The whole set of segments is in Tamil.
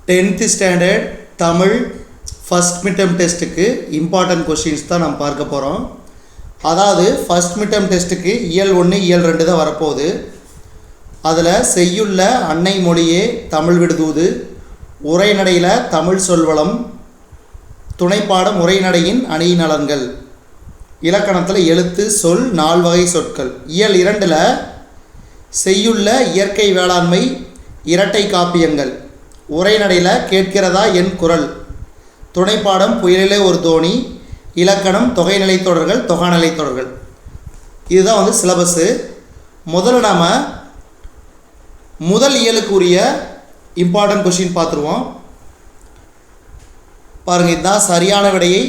10th standard Tamil first midterm டெஸ்ட்டுக்கு இம்பார்ட்டன்ட் கொஸ்டின்ஸ் தான் நம்ம பார்க்க போகிறோம். அதாவது ஃபஸ்ட் மிட்டம் டெஸ்ட்டுக்கு இயல் 1 இயல் 2 தான் வரப்போகுது. அதில் செய்யுள்ள அன்னை மொழியே தமிழ் விடுதூது, உரைநடையில் தமிழ் சொல்வளம், துணைப்பாடம் உரைநடையின் அணிநலன்கள், இலக்கணத்தில் எழுத்து சொல் நால்வகை சொற்கள். இயல் 2ல் செய்யுள்ள இயற்கை வேளாண்மை, இரட்டை காப்பியங்கள், உரைநடையில் கேட்கிறதா என் குரல், துணைப்பாடம் புயலிலே ஒரு தோணி, இலக்கணம் தொகைநிலை தொடர்கள் தொகாநிலை தொடர்கள். இதுதான் சிலபஸ்ஸு. முதல்ல நாம் முதல் இயலுக்குரிய இம்பார்ட்டன்ட் கொஸ்டின் பார்த்துருவோம். பாருங்கள், இதுதான் சரியான விடையை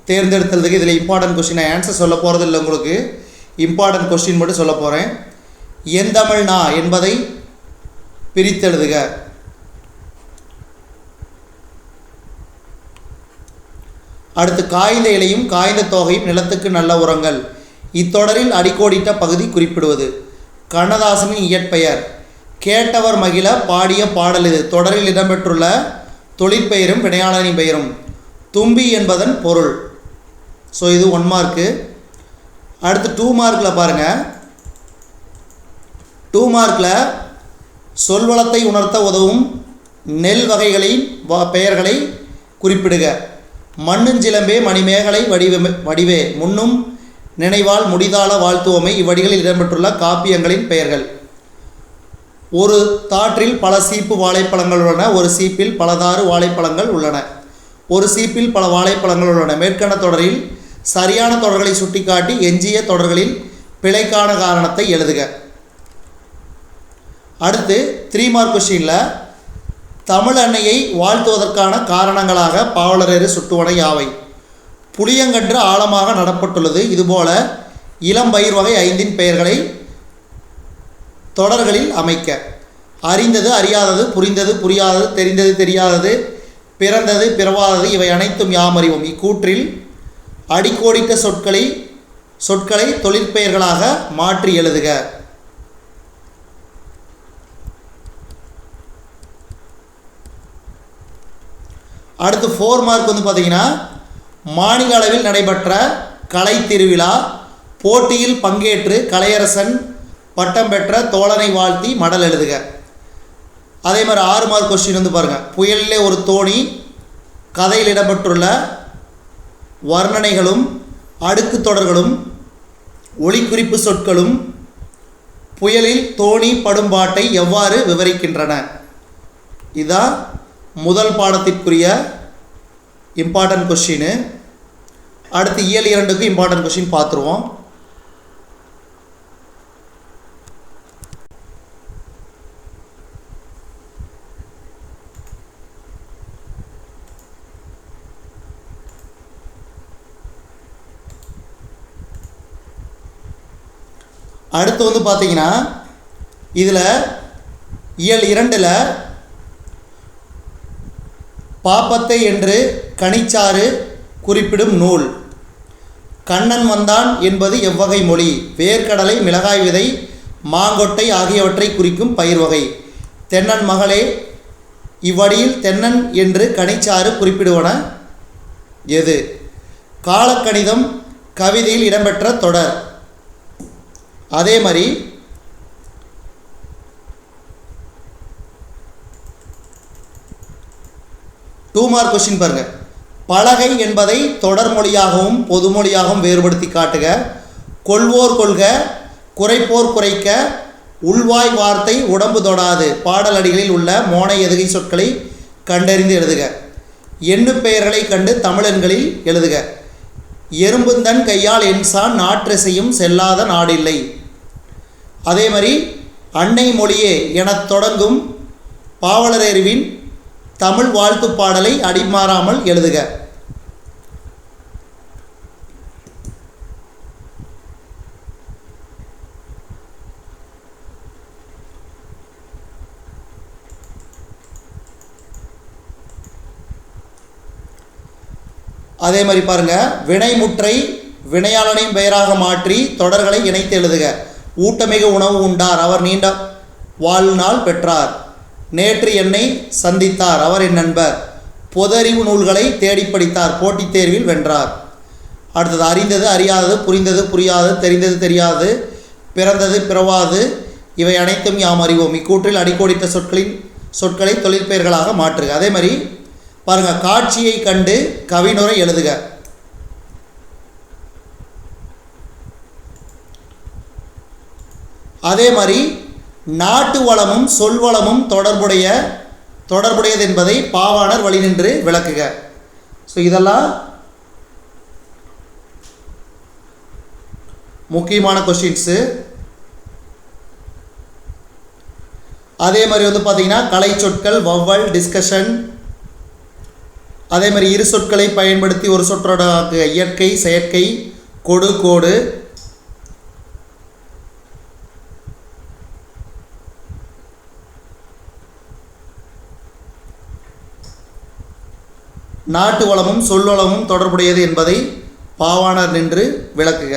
தேர்ந்தெடுத்ததுக்கு. இதில் இம்பார்ட்டன்ட் கொஸ்டின் நான் ஆன்சர் சொல்ல போகிறது இல்லை, உங்களுக்கு இம்பார்ட்டன்ட் கொஸ்டின் மட்டும் சொல்ல போகிறேன். எந்தமிழ்னா என்பதை பிரித்தெழுதுக. அடுத்து காய்ந்த இலையும் காய்ந்த தோகையும் நிலத்துக்கு நல்ல உரங்கள். இத்தொடரில் அடிக்கோடிட்ட பகுதி குறிப்பிடுவது. கண்ணதாசனின் இயற்பெயர். கேட்டவர் மகிழ பாடிய பாடல் இது. தொடரில் இடம்பெற்றுள்ள தொழிற்பெயரும் வினையாளனின் பெயரும். தும்பி என்பதன் பொருள். ஸோ இது 1 மார்க்கு. அடுத்து 2 மார்க்கில் பாருங்கள். 2 மார்க்கில் சொல்வளத்தை உணர்த்த உதவும் நெல் வகைகளின் பெயர்களை குறிப்பிடுக. மண்ணுஞ்சிலம்பே மணிமேகலை வடிவே முன்னும் நினைவால் முடிதாள வாழ்த்துவமை. இவ்வடிகளில் இடம்பெற்றுள்ள காப்பியங்களின் பெயர்கள். ஒரு தாற்றில் பல சீப்பு வாழைப்பழங்கள் உள்ளன. ஒரு சீப்பில் பலதாறு வாழைப்பழங்கள் உள்ளன. ஒரு சீப்பில் பல வாழைப்பழங்கள் உள்ளன. மேற்கண்ட தொடரில் சரியான தொடர்களை சுட்டிக்காட்டி எஞ்சிய தொடர்களில் பிழைக்கான காரணத்தை எழுதுக. அடுத்து 3 மார்க் கொஸ்டினில் தமிழ் அன்னையை வாழ்த்துவதற்கான காரணங்களாக பாவலரேறு சுட்டுவன யாவை? புளியங்கன்று ஆழமாக நடப்பட்டுள்ளது. இதுபோல இளம்பயிர் வகை 5 பெயர்களை தொடர்களில் அமைக்க. அறிந்தது அறியாதது, புரிந்தது புரியாதது, தெரிந்தது தெரியாதது, பிறந்தது பிறவாதது, இவை அனைத்தும் யாம் அறிவோம். இக்கூற்றில் அடிக்கோடிட்ட சொற்களை தொழிற்பெயர்களாக மாற்றி எழுதுக. அடுத்து 4 மார்க் பார்த்தீங்கன்னா, மாநில அளவில் நடைபெற்ற கலை திருவிழா போட்டியில் பங்கேற்று கலையரசன் பட்டம் பெற்ற தோழனை வாழ்த்தி மடல் எழுதுக. அதே மாதிரி 6 மார்க் கொஸ்டின் பாருங்கள். புயலிலே ஒரு தோணி கதையில் இடம்பெற்றுள்ள வர்ணனைகளும் அடுக்கு தொடர்களும் ஒளிக்குறிப்பு சொற்களும் புயலில் தோணி படும்பாட்டை எவ்வாறு விவரிக்கின்றன? இதுதான் முதல் பாடத்திற்குரிய இம்பார்ட்டன்ட் கொஸ்டின். அடுத்து இயல் 2க்கு இம்பார்ட்டன்ட் கொஸ்டின் பார்த்துருவோம். அடுத்து பார்த்தீங்கன்னா, இதில் இயல் 2ல் பாப்பத்தை என்று கனிச்சாறு குறிப்பிடும் நூல். கண்ணன் வந்தான் என்பது எவ்வகை மொழி? வேர்க்கடலை, மிளகாய் விதை, மாங்கொட்டை ஆகியவற்றை குறிக்கும் பயிர் வகை. தென்னன் மகளே, இவ்வடியில் தென்னன் என்று கனிச்சாறு குறிப்பிடுவன எது? காலக்கணிதம் கவிதையில் இடம்பெற்ற தொடர். அதே மாதிரி 2 மார்க் கொஸ்டின் பாருங்கள். பலகை என்பதை தொடர்மொழியாகவும் பொதுமொழியாகவும் வேறுபடுத்தி காட்டுக. கொள்வோர் கொள்க, குறைப்போர் குறைக்க, உள்வாய் வார்த்தை உடம்பு தொடாது. பாடல் அடிகளில் உள்ள மோனை எதுகை சொற்களை கண்டறிந்து எழுதுக. எண்ணு பெயர்களை கண்டு தமிழெண்களில் எழுதுக. எறும்புந்தன் கையால் என்சான் நாற்றெசையும் செல்லாத நாடில்லை. அதே மாதிரி அன்னை மொழியே எனத் தொடங்கும் பாவலரேறுவின் தமிழ் வாழ்த்து பாடலை அடிமாறாமல் எழுதுக. அதே மாதிரி பாருங்கள். வினைமுற்றை வினையாளனின் பெயராக மாற்றி தொடர்களை இணைத்து எழுதுக. ஊட்டமிகு உணவு உண்டார், அவர் நீண்ட வாழ்நாள் பெற்றார். நேற்று என்னை சந்தித்தார், அவர் என் நண்பர். பொதறிவு நூல்களை தேடி படித்தார், போட்டித் தேர்வில் வென்றார். அடுத்தது அறிந்தது அறியாதது, புரிந்தது புரியாதது, தெரிந்தது தெரியாது, பிறந்தது பிறவாது, இவை அனைத்தும் யாம் அறிவோம். இக்கூற்றில் அடிக்கோடிட்ட சொற்களை தொழிற்பெயர்களாக மாற்றுக. அதே மாதிரி பாருங்கள், காட்சியை கண்டு கவினுரை எழுதுக. அதே மாதிரி நாட்டு வளமும் சொல்வளமும் தொடர்புடையது என்பதை பாவாணர் வழி நின்று விளக்குக. ஸோ இதெல்லாம் முக்கியமான கொஸ்டின்ஸு. அதே மாதிரி பார்த்தீங்கன்னா கலை சொற்கள், வவ்வல், டிஸ்கஷன், அதே மாதிரி இரு சொற்களை பயன்படுத்தி ஒரு சொற்றோட இயற்கை, செயற்கை, கொடு, கோடு, நாட்டு வளமும் சொல்வளமும் தொடர்புடையது என்பதை பாவாணர் நின்று விளக்குக.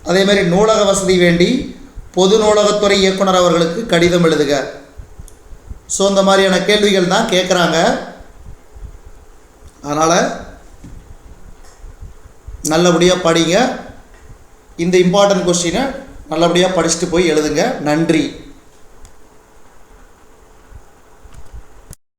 அதேமாதிரி நூலக வசதி வேண்டி பொது நூலகத்துறை இயக்குனர் அவர்களுக்கு கடிதம் எழுதுக. ஸோ இந்த மாதிரியான கேள்விகள் தான் கேட்குறாங்க. அதனால் நல்லபடியாக படிங்க. இந்த இம்பார்ட்டன்ட் கொஸ்டினை நல்லபடியாக படிச்சுட்டு போய் எழுதுங்க. நன்றி.